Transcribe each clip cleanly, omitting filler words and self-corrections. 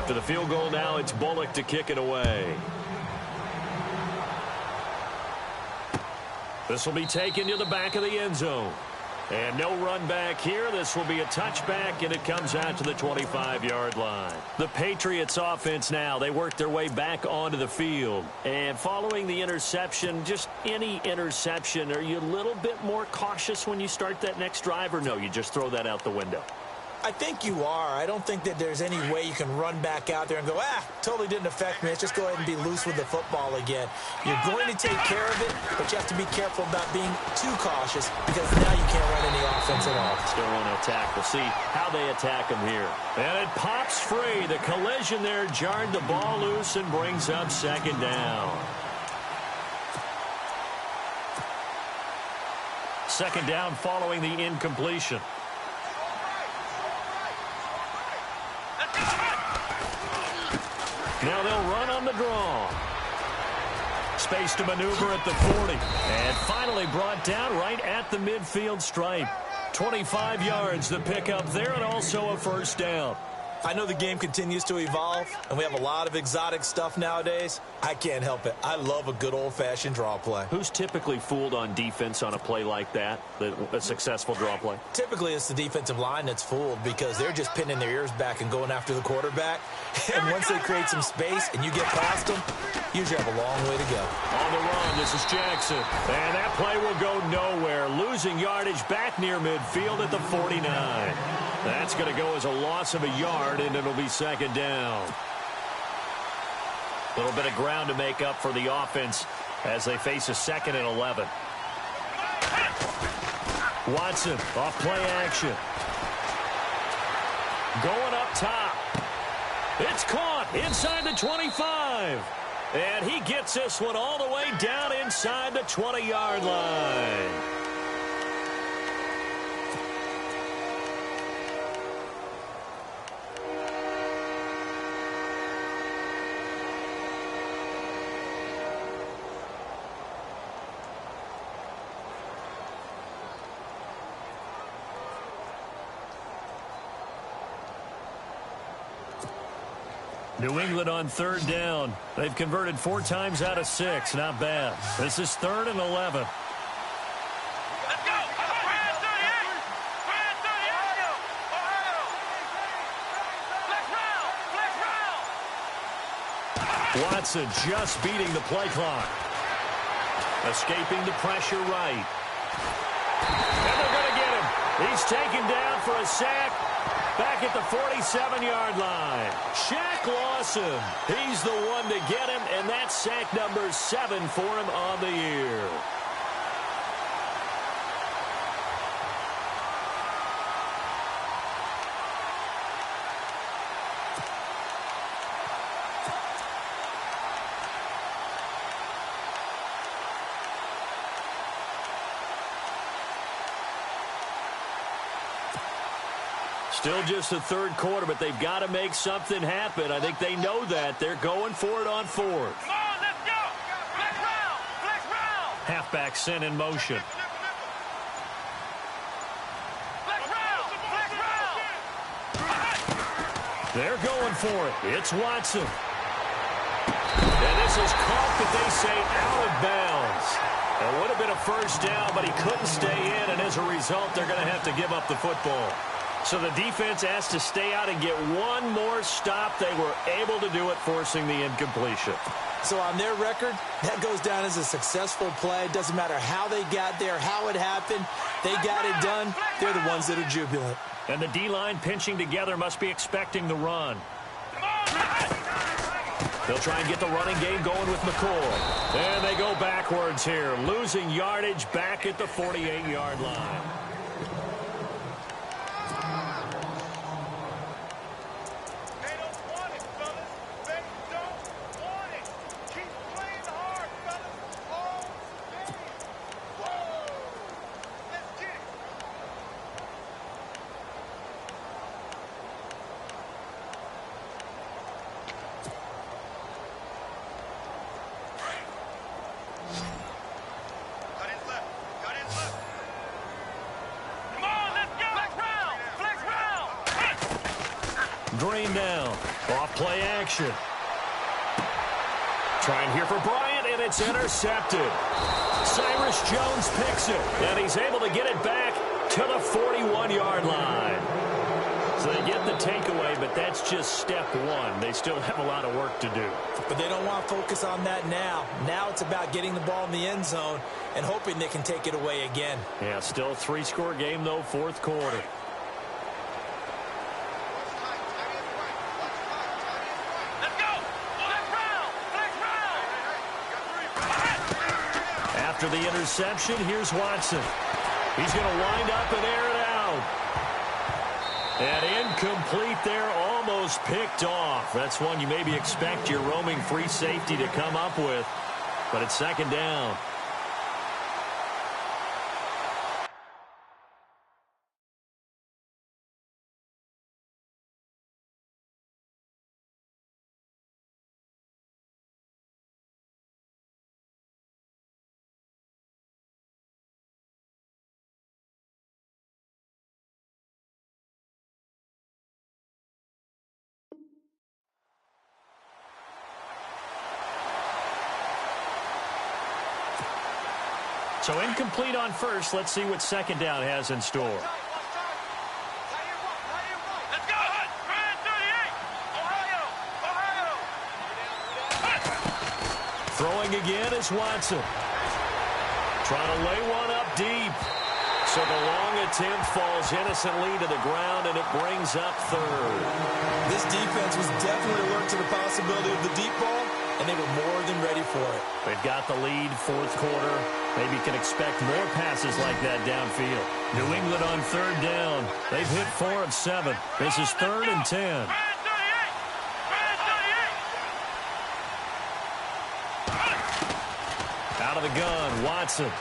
After the field goal now, it's Bullock to kick it away. This will be taken to the back of the end zone. And no run back here. This will be a touchback, and it comes out to the 25-yard line. The Patriots offense now, they work their way back onto the field. And following the interception, just any interception, are you a little bit more cautious when you start that next drive, or no, you just throw that out the window? I think you are. I don't think that there's any way you can run back out there and go, totally didn't affect me. Let's just go ahead and be loose with the football again. You're going to take care of it, but you have to be careful about being too cautious because now you can't run any offense at all. Still want to attack. We'll see how they attack him here. And it pops free. The collision there jarred the ball loose and brings up second down. Second down following the incompletion. Now they'll run on the draw. Space to maneuver at the 40. And finally brought down right at the midfield stripe. 25 yards the pickup there, and also a first down. I know the game continues to evolve, and we have a lot of exotic stuff nowadays. I can't help it. I love a good old-fashioned draw play. Who's typically fooled on defense on a play like that, a successful draw play? Typically, it's the defensive line that's fooled because they're just pinning their ears back and going after the quarterback. And once they create some space and you get past them, you usually have a long way to go. On the run, this is Jackson. And that play will go nowhere. Losing yardage back near midfield at the 49. That's going to go as a loss of a yard, and it'll be second down. A little bit of ground to make up for the offense as they face a 2nd and 11. Watson, off play action. Going up top. It's caught inside the 25. And he gets this one all the way down inside the 20-yard line. New England on third down. They've converted 4 times out of 6. Not bad. This is 3rd and 11. Let's go. Watson just beating the play clock. Escaping the pressure right. And they're going to get him. He's taken down for a sack. Back at the 47-yard line. Shaq Lawson. He's the one to get him, and that's sack number 7 for him on the year. Still just the 3rd quarter, but they've got to make something happen. I think they know that. They're going for it on 4th. Come on, let's go. Flex round. Flex round. Halfback sent in motion. Flex round. Flex round. They're going for it. It's Watson. And this is caught, but they say out of bounds. It would have been a first down, but he couldn't stay in, and as a result, they're going to have to give up the football. So the defense has to stay out and get one more stop. They were able to do it, forcing the incompletion. So on their record, that goes down as a successful play. It doesn't matter how they got there, how it happened. They got it done. They're the ones that are jubilant. And the D-line pinching together must be expecting the run. They'll try and get the running game going with McCoy. And they go backwards here, losing yardage back at the 48-yard line. Green now. Off play action. Trying here for Bryant, and it's intercepted. Cyrus Jones picks it, and he's able to get it back to the 41-yard line. So they get the takeaway, but that's just step one. They still have a lot of work to do. But they don't want to focus on that now. Now it's about getting the ball in the end zone and hoping they can take it away again. Yeah, still a 3-score game, though, fourth quarter. Let's go. Flex round. Flex round. After the interception, here's Watson. He's going to wind up and air it out. And incomplete there, almost picked off. That's one you maybe expect your roaming free safety to come up with. But it's second down. So incomplete on first. Let's see what second down has in store. Let's go. Grand 38. Ohio. Throwing again is Watson. Trying to lay one up deep. So the long attempt falls innocently to the ground, and it brings up third. This defense was definitely alert to the possibility of the deep ball, and they were more than ready for it. They've got the lead, fourth quarter. Maybe can expect more passes like that downfield. New England on third down. They've hit 4 of 7. This is 3rd and 10. Grand 38. Out of the gun, Watson.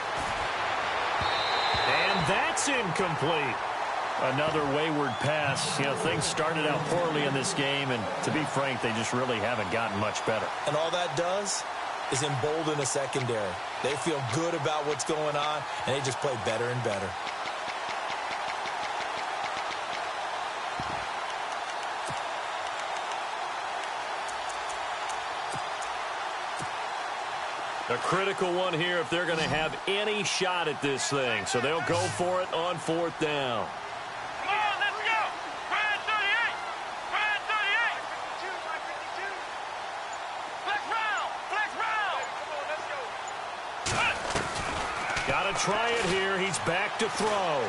And that's incomplete. Another wayward pass. You know, things started out poorly in this game, and to be frank, they just really haven't gotten much better. And all that does is embolden a secondary. They feel good about what's going on, and they just play better and better. A critical one here if they're going to have any shot at this thing. So they'll go for it on fourth down. Come on, let's go. Grand 38. Grand 38. Flex round. Flex round. Come on, let's go. Got to try it here. He's back to throw.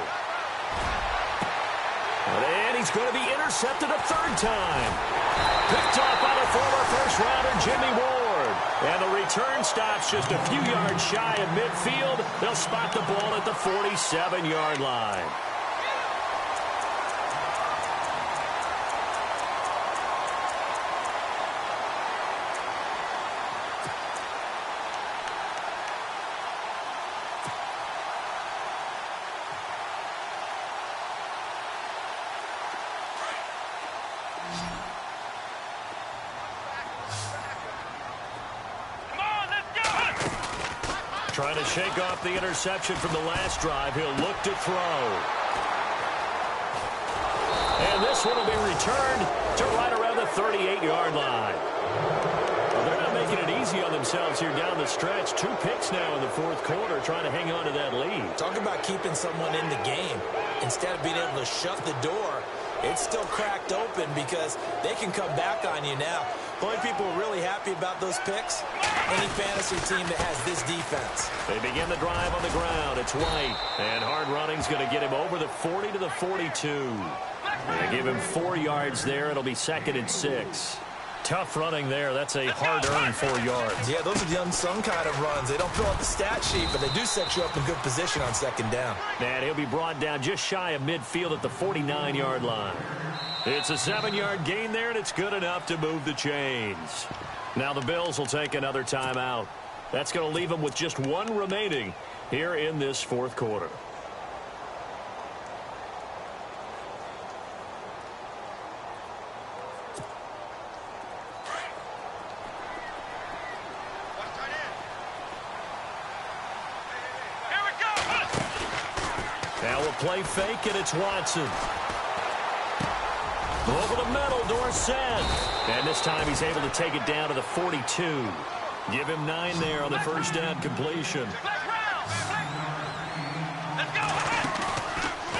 And he's going to be intercepted a third time. Picked off by the former first-rounder Jimmy Ward. And the return stops just a few yards shy of midfield. They'll spot the ball at the 47-yard line. Trying to shake off the interception from the last drive. He'll look to throw. And this one will be returned to right around the 38-yard line. Well, they're not making it easy on themselves here down the stretch. 2 picks now in the fourth quarter, trying to hang on to that lead. Talk about keeping someone in the game. Instead of being able to shut the door, it's still cracked open because they can come back on you now. The only people who are really happy about those picks, any fantasy team that has this defense. They begin the drive on the ground. It's White. And hard running's going to get him over the 40 to the 42. They give him 4 yards there. It'll be 2nd and 6. Tough running there. That's a hard-earned 4 yards. Yeah, those are the unsung kind of runs. They don't fill out the stat sheet, but they do set you up in good position on second down. And he'll be brought down just shy of midfield at the 49-yard line. It's a 7-yard gain there, and it's good enough to move the chains. Now the Bills will take another timeout. That's going to leave them with just 1 remaining here in this fourth quarter. Now a play fake, and it's Watson. Over the middle, Dorsett. And this time he's able to take it down to the 42. Give him 9 there on the first down completion.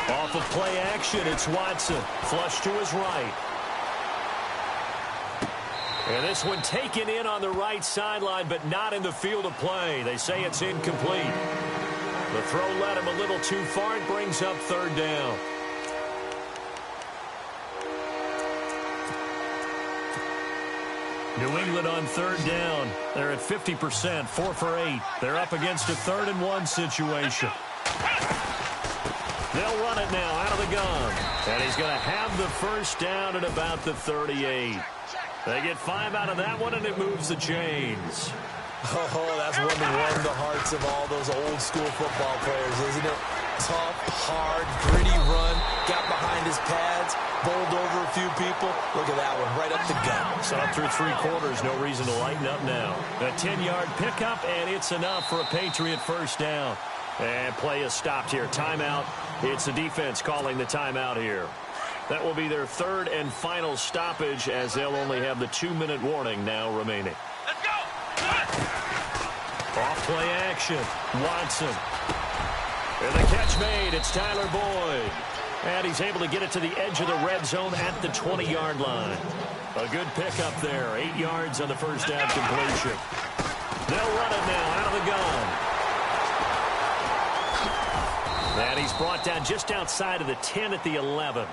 Off of play action, it's Watson. Flush to his right. And this one taken in on the right sideline, but not in the field of play. They say it's incomplete. The throw led him a little too far. It brings up third down. New England on third down. They're at 50%, 4 for 8. They're up against a 3rd and 1 situation. They'll run it now out of the gun. And he's going to have the first down at about the 38. They get 5 out of that one, and it moves the chains. Oh, that's one to warm the hearts of all those old school football players, isn't it? Tough, hard, gritty run. Got behind his pads, bowled over a few people. Look at that one, right up the gut. So up through 3 quarters, no reason to lighten up now. A 10-yard pickup, and it's enough for a Patriot first down. And play is stopped here. Timeout. It's the defense calling the timeout here. That will be their 3rd and final stoppage, as they'll only have the 2-minute warning now remaining. Let's go! Off play action. Watson. And the catch made. It's Tyler Boyd. And he's able to get it to the edge of the red zone at the 20-yard line. A good pickup there. 8 yards on the first down completion. They'll run it now out of the gun. And he's brought down just outside of the 10 at the 11.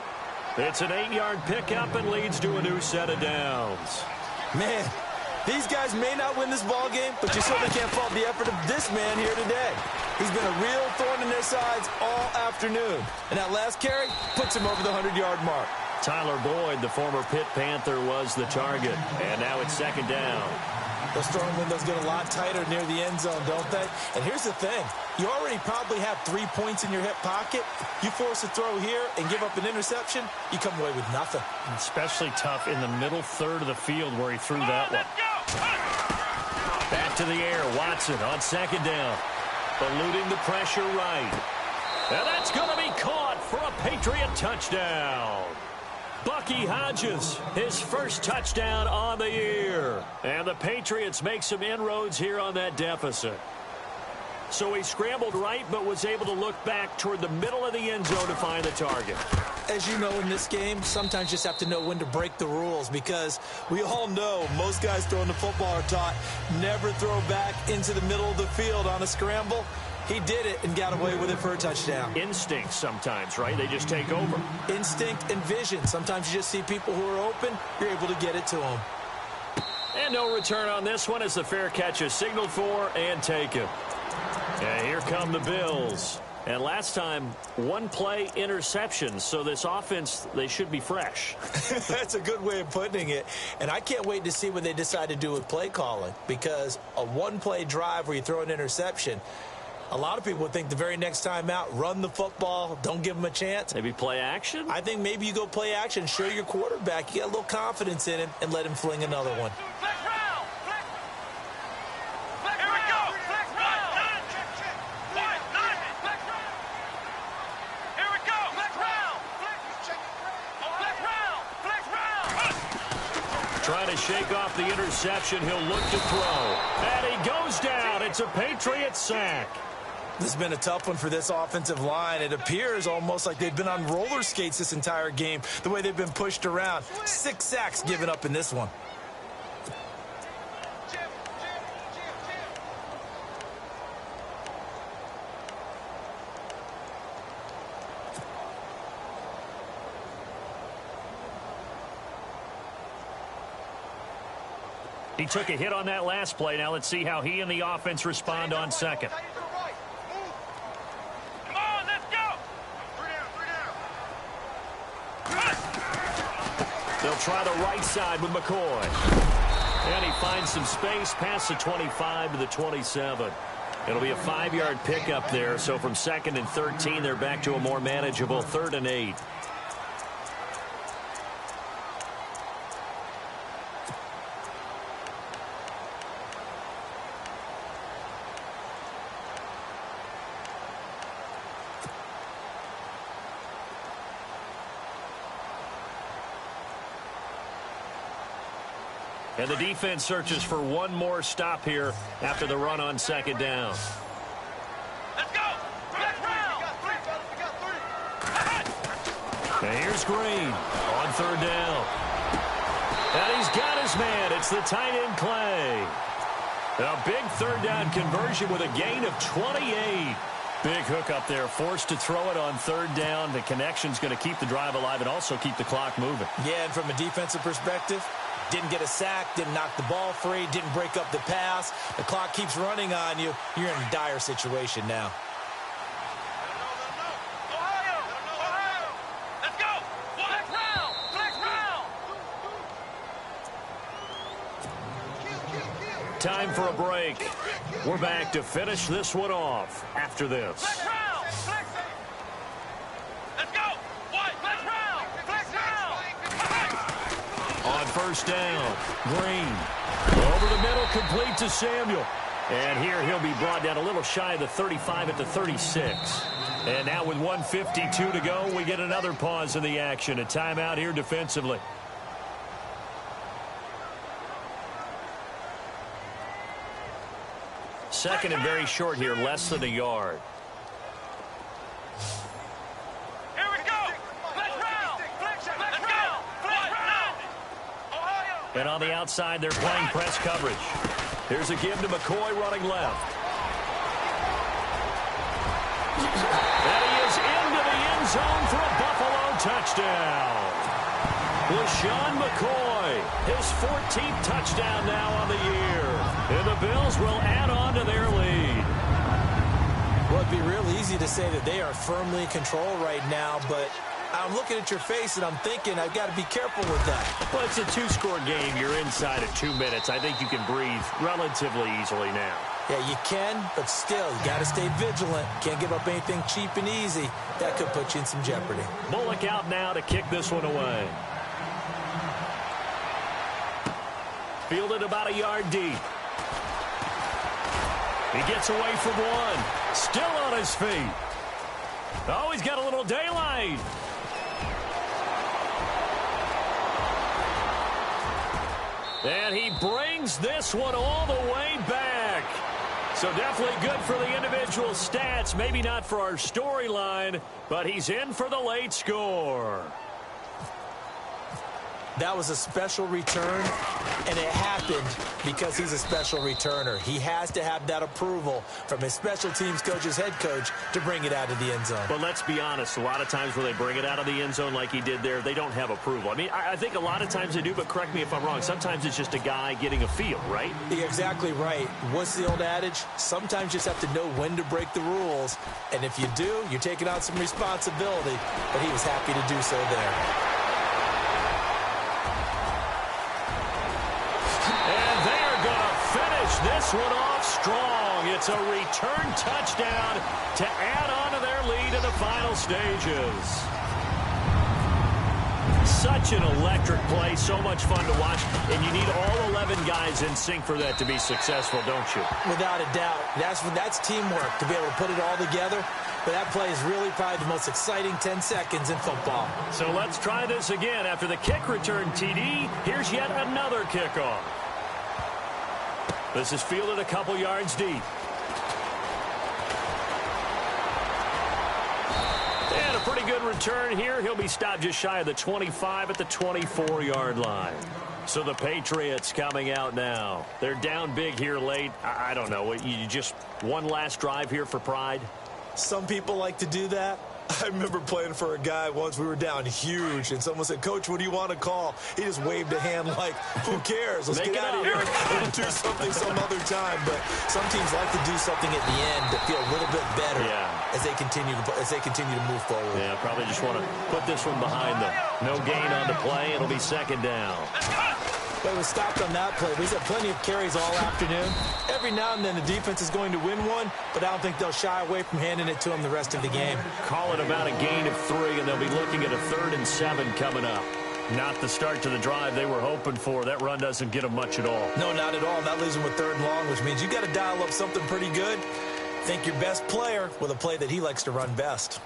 It's an 8-yard pickup and leads to a new set of downs. Man, these guys may not win this ball game, but you certainly can't fault the effort of this man here today. He's been a real thorn in their sides all afternoon. And that last carry puts him over the 100-yard mark. Tyler Boyd, the former Pitt Panther, was the target. And now it's second down. Those throwing windows get a lot tighter near the end zone, don't they? And here's the thing. You already probably have 3 points in your hip pocket. You force a throw here and give up an interception, you come away with nothing. Especially tough in the middle third of the field where he threw that one. Back to the air. Watson on second down. Eluding the pressure right. And that's going to be caught for a Patriot touchdown. Bucky Hodges, his first touchdown on the year. And the Patriots make some inroads here on that deficit. So he scrambled right, but was able to look back toward the middle of the end zone to find the target. As you know, in this game, sometimes you just have to know when to break the rules, because we all know most guys throwing the football are taught never throw back into the middle of the field on a scramble. He did it and got away with it for a touchdown. Instinct sometimes, right? They just take over. Instinct and vision. Sometimes you just see people who are open, you're able to get it to them. And no return on this one as the fair catch is signaled for and taken. And here come the Bills. And last time, 1 play interception. So this offense, they should be fresh. That's a good way of putting it. And I can't wait to see what they decide to do with play calling, because a 1-play drive where you throw an interception, a lot of people would think the very next time out, run the football, don't give them a chance. Maybe play action? I think maybe you go play action, show your quarterback you got a little confidence in him, and let him fling another one. Flex round! Flex Here we go! Flex round! Flex round! Here we go! Flex round! Flex round! Flex round! Trying to shake off the interception. He'll look to throw. And he goes down. It's a Patriot sack. This has been a tough one for this offensive line. It appears almost like they've been on roller skates this entire game, the way they've been pushed around. 6 sacks given up in this one. He took a hit on that last play. Now let's see how he and the offense respond on second. Come on, let's go! They'll try the right side with McCoy. And he finds some space past the 25 to the 27. It'll be a 5-yard pickup there. So from 2nd and 13, they're back to a more manageable 3rd and 8. And the defense searches for one more stop here after the run on second down. Let's go. Next round. We got three. And here's Green on third down. And he's got his man. It's the tight end Clay. A big third down conversion with a gain of 28. Big hook up there, forced to throw it on third down. The connection's going to keep the drive alive and also keep the clock moving. Yeah, and from a defensive perspective, didn't get a sack, didn't knock the ball free, didn't break up the pass. The clock keeps running on you. You're in a dire situation now. Ohio. Let's go. Next round. Time for a break. We're back to finish this one off after this. Next round. Let's go. Next round. On first down, Green. Over the middle, complete to Samuel. And here he'll be brought down a little shy of the 35 at the 36. And now with 1:52 to go, we get another pause in the action. A timeout here defensively. Second and very short here, less than a yard. Here we go. Next round. Let's go. Ohio. And on the outside, they're playing press coverage. Here's a give to McCoy running left. And he is into the end zone for a Buffalo touchdown. LaShawn McCoy, his 14th touchdown now on the year. And the Bills will add on to their lead. Well, it'd be real easy to say that they are firmly in control right now, but I'm looking at your face and I'm thinking I've got to be careful with that. Well, it's a two-score game. You're inside at 2 minutes. I think you can breathe relatively easily now. Yeah, you can, but still, you got to stay vigilant. Can't give up anything cheap and easy. That could put you in some jeopardy. Bullock out now to kick this one away. Fielded about a yard deep. He gets away from one. Still on his feet. Oh, he's got a little daylight. And he brings this one all the way back. So definitely good for the individual stats. Maybe not for our storyline, but he's in for the late score. That was a special return, and it happened because he's a special returner. He has to have that approval from his special teams coach's head coach to bring it out of the end zone. But let's be honest, a lot of times when they bring it out of the end zone like he did there, they don't have approval. I mean, I think a lot of times they do, but correct me if I'm wrong. Sometimes it's just a guy getting a feel, right? You're exactly right. What's the old adage? Sometimes you just have to know when to break the rules, and if you do, you're taking on some responsibility, but he was happy to do so there. This one off strong. It's a return touchdown to add on to their lead in the final stages. Such an electric play, so much fun to watch, and you need all 11 guys in sync for that to be successful, don't you? Without a doubt. That's teamwork to be able to put it all together. But that play is really probably the most exciting 10 seconds in football. So let's try this again. After the kick return TD, here's yet another kickoff. This is fielded a couple yards deep. And a pretty good return here. He'll be stopped just shy of the 25 at the 24-yard line. So the Patriots coming out now. They're down big here late. I don't know. You just one last drive here for pride? Some people like to do that. I remember playing for a guy once. We were down huge, and someone said, "Coach, what do you want to call?" He just waved a hand like, "Who cares? Let's get out of here and do something some other time." But some teams like to do something at the end to feel a little bit better as they continue to move forward. Yeah, probably just want to put this one behind them. No gain on the play. It'll be second down. But it was stopped on that play. We've had plenty of carries all afternoon. Every now and then the defense is going to win one, but I don't think they'll shy away from handing it to them the rest of the game. Call it about a gain of 3, and they'll be looking at a 3rd and 7 coming up. Not the start to the drive they were hoping for. That run doesn't get them much at all. No, not at all. That leaves them with 3rd and long, which means you got to dial up something pretty good. Think your best player with a play that he likes to run best.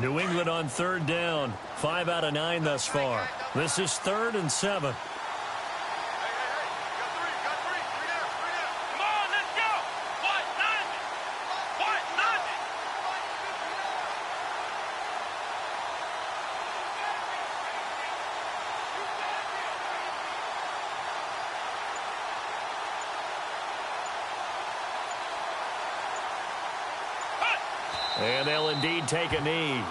New England on third down. 5 out of 9 thus far. This is 3rd and 7. Hey, got three. Three down. Come on, let's go. What? 90. What? 90. And they'll indeed take a knee.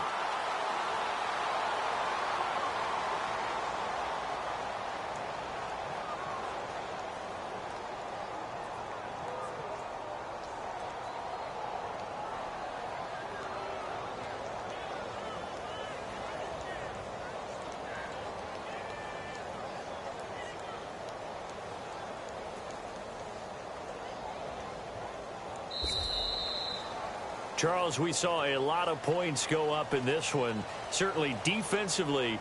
Charles, we saw a lot of points go up in this one. Certainly defensively,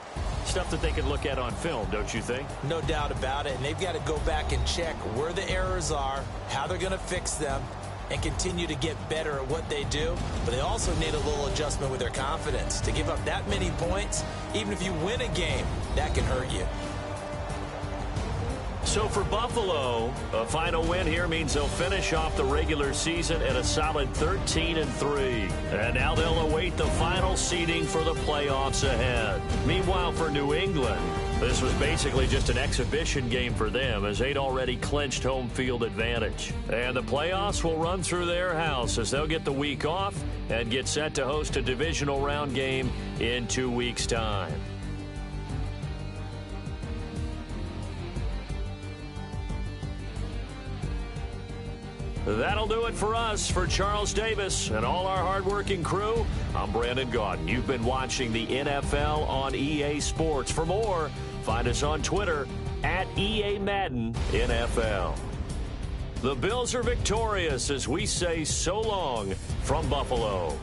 stuff that they can look at on film, don't you think? No doubt about it. And they've got to go back and check where the errors are, how they're going to fix them, and continue to get better at what they do. But they also need a little adjustment with their confidence. To give up that many points, even if you win a game, that can hurt you. So for Buffalo, a final win here means they'll finish off the regular season at a solid 13-3. And now they'll await the final seeding for the playoffs ahead. Meanwhile, for New England, this was basically just an exhibition game for them as they'd already clinched home field advantage. And the playoffs will run through their house as they'll get the week off and get set to host a divisional round game in 2 weeks' time. That'll do it for us. For Charles Davis and all our hardworking crew, I'm Brandon Gaudin. You've been watching the NFL on EA Sports. For more, find us on Twitter at EA Madden NFL. The Bills are victorious as we say so long from Buffalo.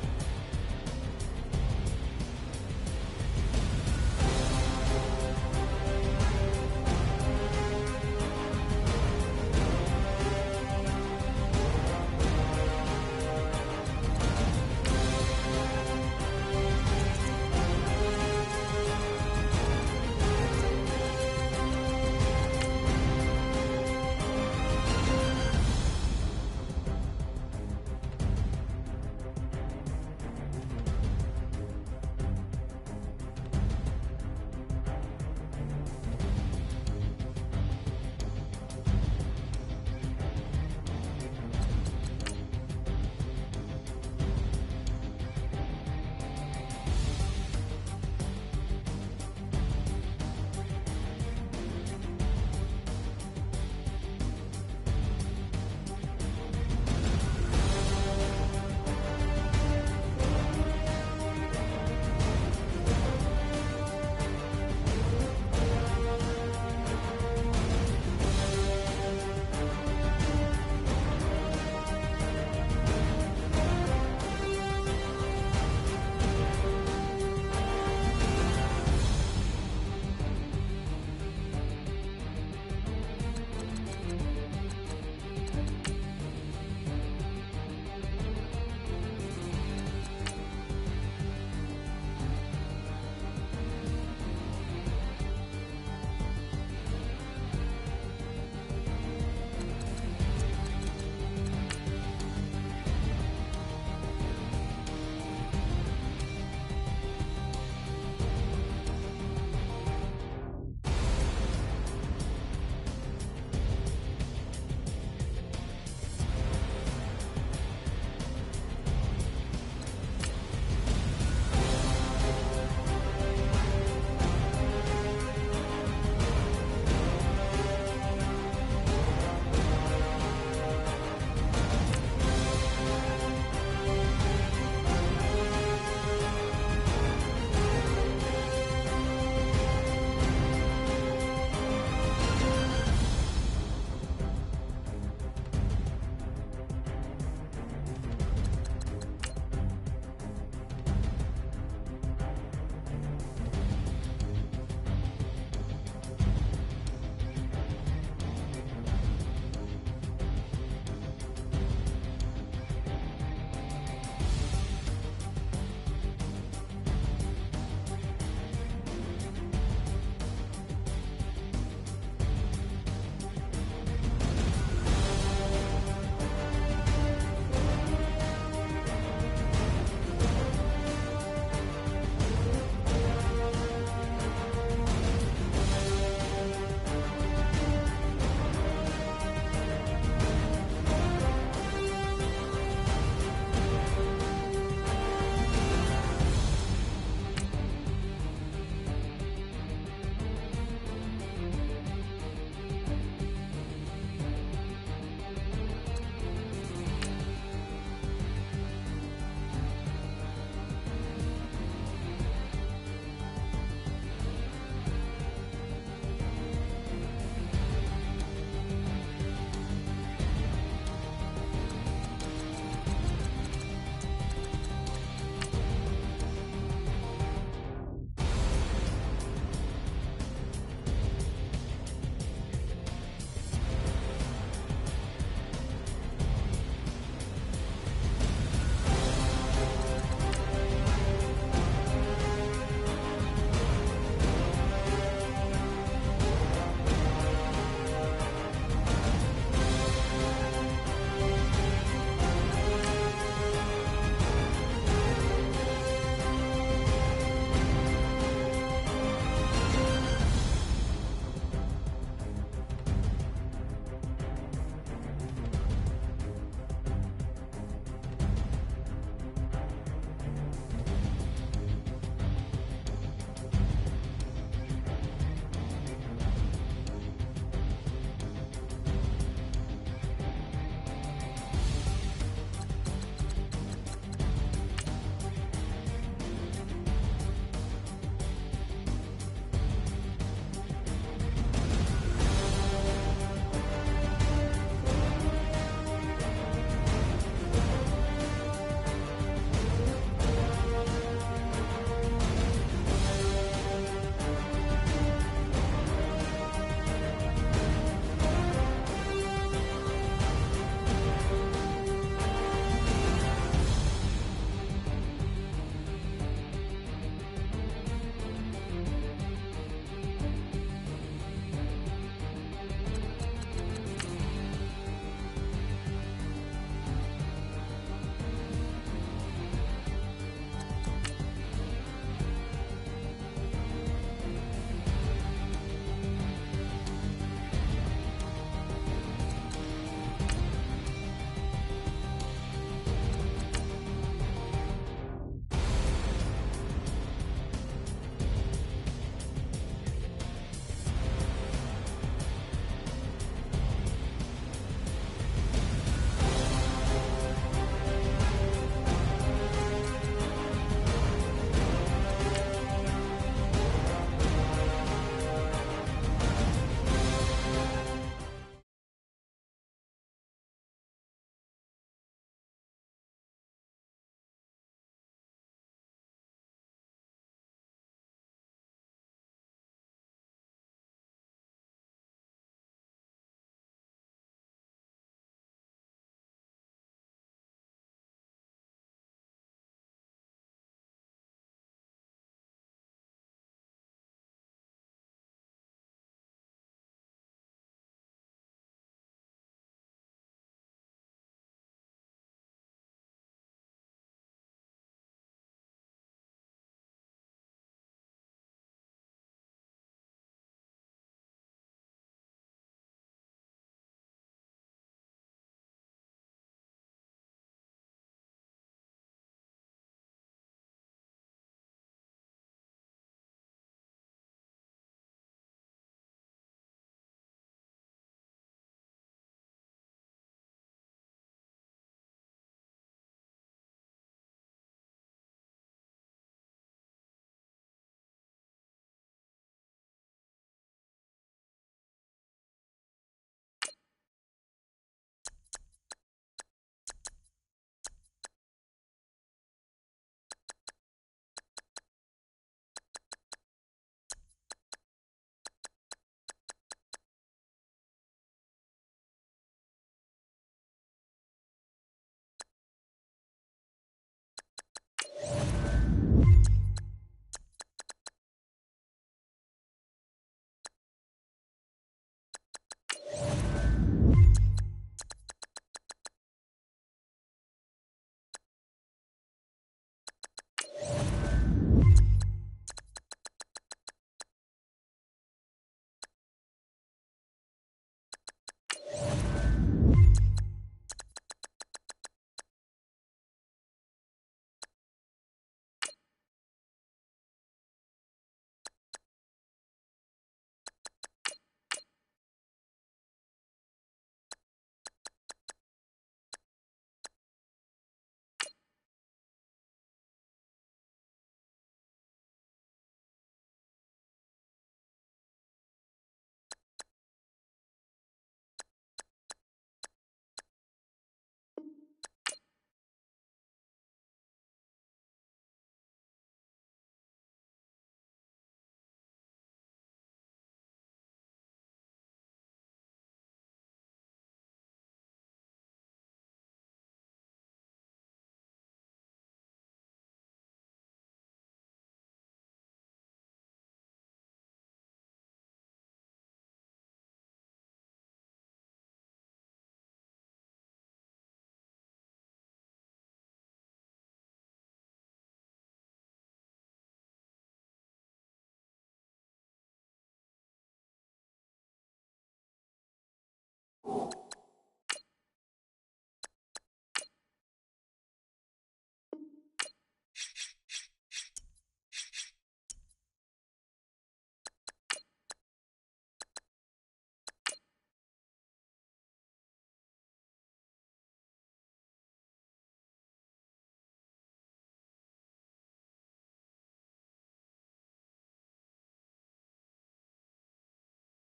Run!